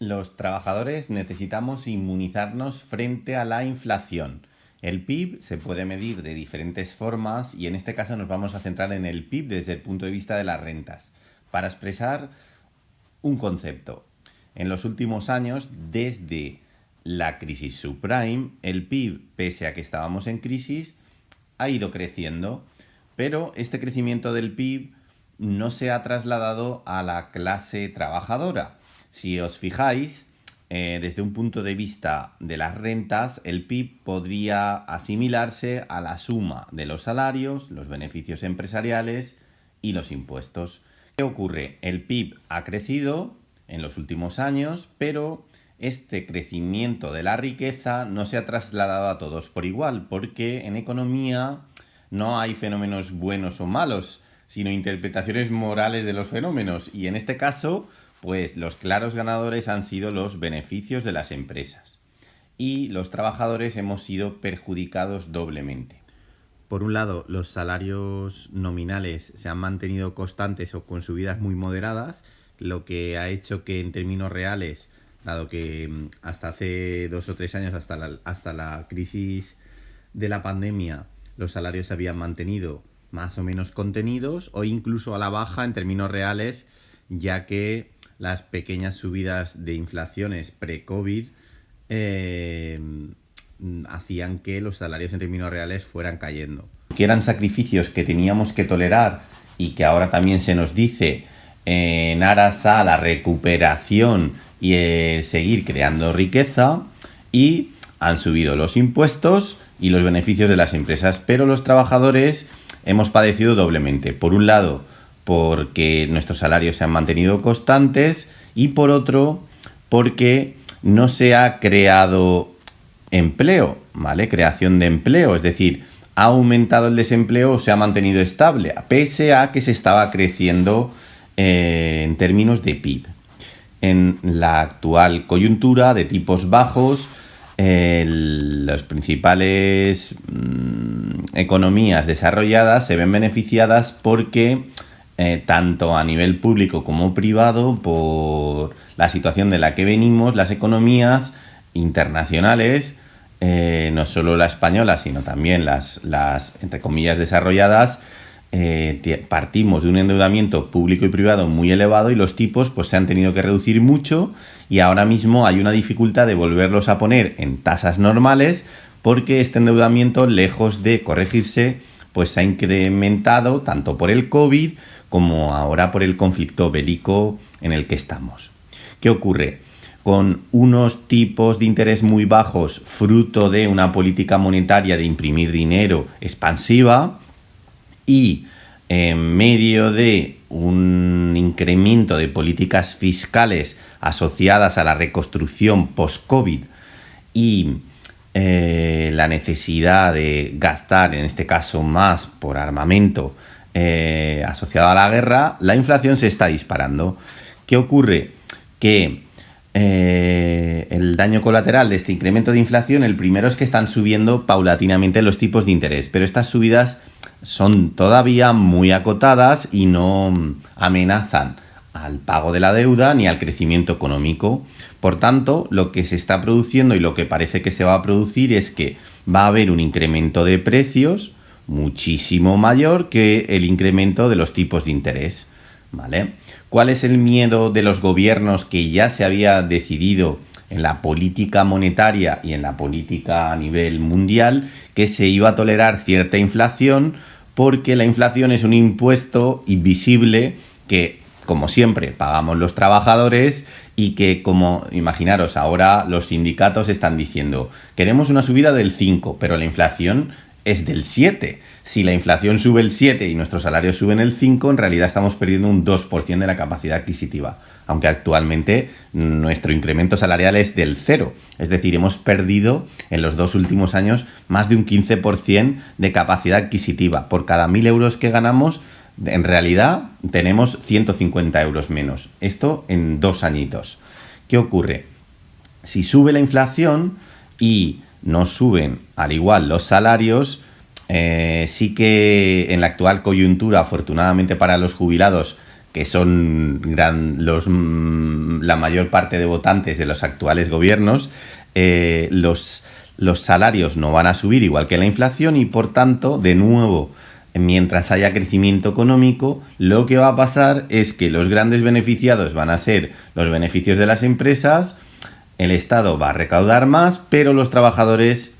Los trabajadores necesitamos inmunizarnos frente a la inflación. El PIB se puede medir de diferentes formas y en este caso nos vamos a centrar en el PIB desde el punto de vista de las rentas, para expresar un concepto. En los últimos años, desde la crisis subprime, el PIB, pese a que estábamos en crisis, ha ido creciendo, pero este crecimiento del PIB no se ha trasladado a la clase trabajadora. Si os fijáis, desde un punto de vista de las rentas, el PIB podría asimilarse a la suma de los salarios, los beneficios empresariales y los impuestos. ¿Qué ocurre? El PIB ha crecido en los últimos años, pero este crecimiento de la riqueza no se ha trasladado a todos por igual, porque en economía no hay fenómenos buenos o malos, sino interpretaciones morales de los fenómenos. Y en este caso, pues los claros ganadores han sido los beneficios de las empresas. Y los trabajadores hemos sido perjudicados doblemente. Por un lado, los salarios nominales se han mantenido constantes o con subidas muy moderadas, lo que ha hecho que en términos reales, dado que hasta hace 2 o 3 años, hasta la crisis de la pandemia, los salarios se habían mantenido más o menos contenidos o incluso a la baja en términos reales, ya que las pequeñas subidas de inflaciones pre-COVID hacían que los salarios en términos reales fueran cayendo. Que eran sacrificios que teníamos que tolerar y que ahora también se nos dice en aras a la recuperación y seguir creando riqueza, y han subido los impuestos y los beneficios de las empresas, pero los trabajadores hemos padecido doblemente. Por un lado, porque nuestros salarios se han mantenido constantes, y por otro, porque no se ha creado empleo, ¿vale? Creación de empleo, es decir, ha aumentado el desempleo o se ha mantenido estable, pese a que se estaba creciendo en términos de PIB. En la actual coyuntura de tipos bajos, las principales economías desarrolladas se ven beneficiadas porque tanto a nivel público como privado, por la situación de la que venimos, las economías internacionales, no solo la española, sino también las entre comillas desarrolladas, partimos de un endeudamiento público y privado muy elevado, y los tipos pues se han tenido que reducir mucho, y ahora mismo hay una dificultad de volverlos a poner en tasas normales, porque este endeudamiento, lejos de corregirse, pues se ha incrementado tanto por el COVID como ahora por el conflicto bélico en el que estamos. ¿Qué ocurre? Con unos tipos de interés muy bajos, fruto de una política monetaria de imprimir dinero expansiva, y en medio de un incremento de políticas fiscales asociadas a la reconstrucción post-COVID y la necesidad de gastar, en este caso más por armamento asociado a la guerra, la inflación se está disparando. ¿Qué ocurre? Que el daño colateral de este incremento de inflación, el primero es que están subiendo paulatinamente los tipos de interés, pero estas subidas son todavía muy acotadas y no amenazan al pago de la deuda ni al crecimiento económico. Por tanto, lo que se está produciendo y lo que parece que se va a producir es que va a haber un incremento de precios muchísimo mayor que el incremento de los tipos de interés, ¿vale? ¿Cuál es el miedo de los gobiernos, que ya se había decidido en la política monetaria y en la política a nivel mundial que se iba a tolerar cierta inflación, porque la inflación es un impuesto invisible que, como siempre, pagamos los trabajadores, y que, como imaginaros, ahora los sindicatos están diciendo queremos una subida del 5, pero la inflación es del 7. Si la inflación sube el 7 y nuestros salarios suben el 5, en realidad estamos perdiendo un 2% de la capacidad adquisitiva, aunque actualmente nuestro incremento salarial es del 0. Es decir, hemos perdido en los 2 últimos años más de un 15% de capacidad adquisitiva. Por cada 1.000 euros que ganamos, en realidad tenemos 150 euros menos. Esto en 2 añitos. ¿Qué ocurre? Si sube la inflación y no suben al igual los salarios, sí que en la actual coyuntura, afortunadamente para los jubilados, que son la mayor parte de votantes de los actuales gobiernos, los salarios no van a subir igual que la inflación y, por tanto, de nuevo, mientras haya crecimiento económico, lo que va a pasar es que los grandes beneficiados van a ser los beneficios de las empresas, el Estado va a recaudar más, pero los trabajadores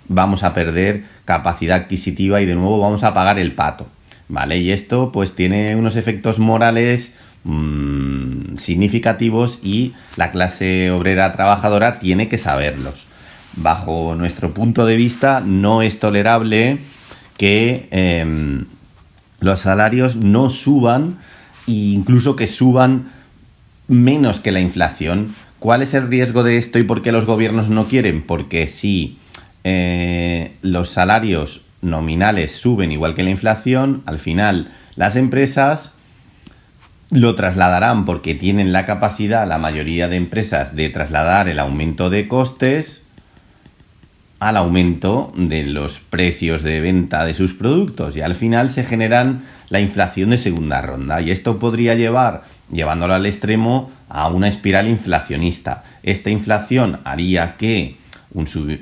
vamos a perder capacidad adquisitiva y de nuevo vamos a pagar el pato, ¿vale? Y esto pues tiene unos efectos morales significativos y la clase obrera trabajadora tiene que saberlos. Bajo nuestro punto de vista, no es tolerable que los salarios no suban e incluso que suban menos que la inflación. ¿Cuál es el riesgo de esto y por qué los gobiernos no quieren? Porque si los salarios nominales suben igual que la inflación, al final las empresas lo trasladarán porque tienen la capacidad, la mayoría de empresas, de trasladar el aumento de costes al aumento de los precios de venta de sus productos y al final se generan la inflación de segunda ronda y esto podría llevándolo al extremo, a una espiral inflacionista. Esta inflación haría que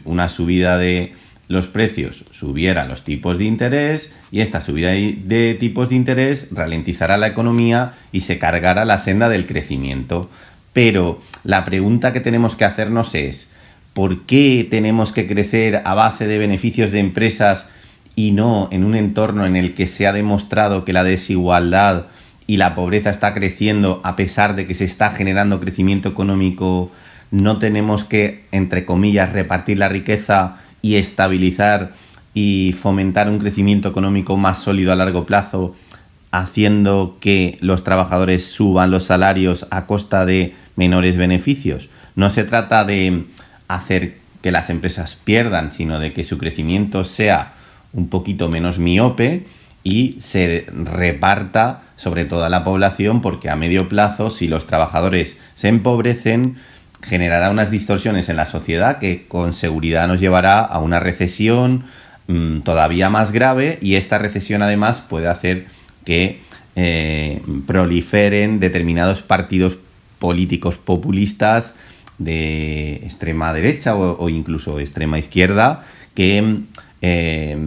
una subida de los precios subiera los tipos de interés y esta subida de tipos de interés ralentizará la economía y se cargará la senda del crecimiento. Pero la pregunta que tenemos que hacernos es: ¿por qué tenemos que crecer a base de beneficios de empresas y no en un entorno en el que se ha demostrado que la desigualdad y la pobreza está creciendo a pesar de que se está generando crecimiento económico? No tenemos que, entre comillas, repartir la riqueza y estabilizar y fomentar un crecimiento económico más sólido a largo plazo, haciendo que los trabajadores suban los salarios a costa de menores beneficios. No se trata de hacer que las empresas pierdan, sino de que su crecimiento sea un poquito menos miope y se reparta sobre toda la población, porque a medio plazo, si los trabajadores se empobrecen, generará unas distorsiones en la sociedad que con seguridad nos llevará a una recesión todavía más grave, y esta recesión además puede hacer que proliferen determinados partidos políticos populistas de extrema derecha o incluso extrema izquierda que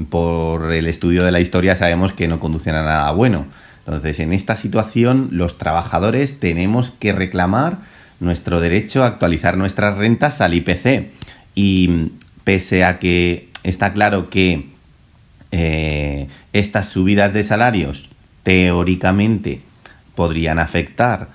por el estudio de la historia sabemos que no conducen a nada bueno. Entonces, en esta situación, los trabajadores tenemos que reclamar nuestro derecho a actualizar nuestras rentas al IPC. Y pese a que está claro que estas subidas de salarios teóricamente podrían afectar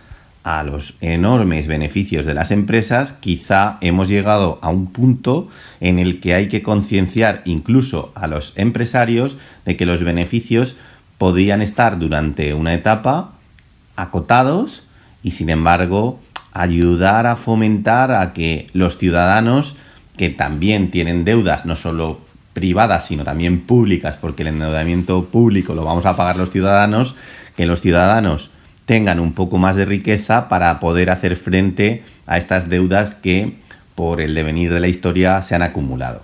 a los enormes beneficios de las empresas, quizá hemos llegado a un punto en el que hay que concienciar incluso a los empresarios de que los beneficios podrían estar durante una etapa acotados y, sin embargo, ayudar a fomentar a que los ciudadanos, que también tienen deudas no solo privadas sino también públicas, porque el endeudamiento público lo vamos a pagar los ciudadanos, que los ciudadanos tengan un poco más de riqueza para poder hacer frente a estas deudas que por el devenir de la historia se han acumulado.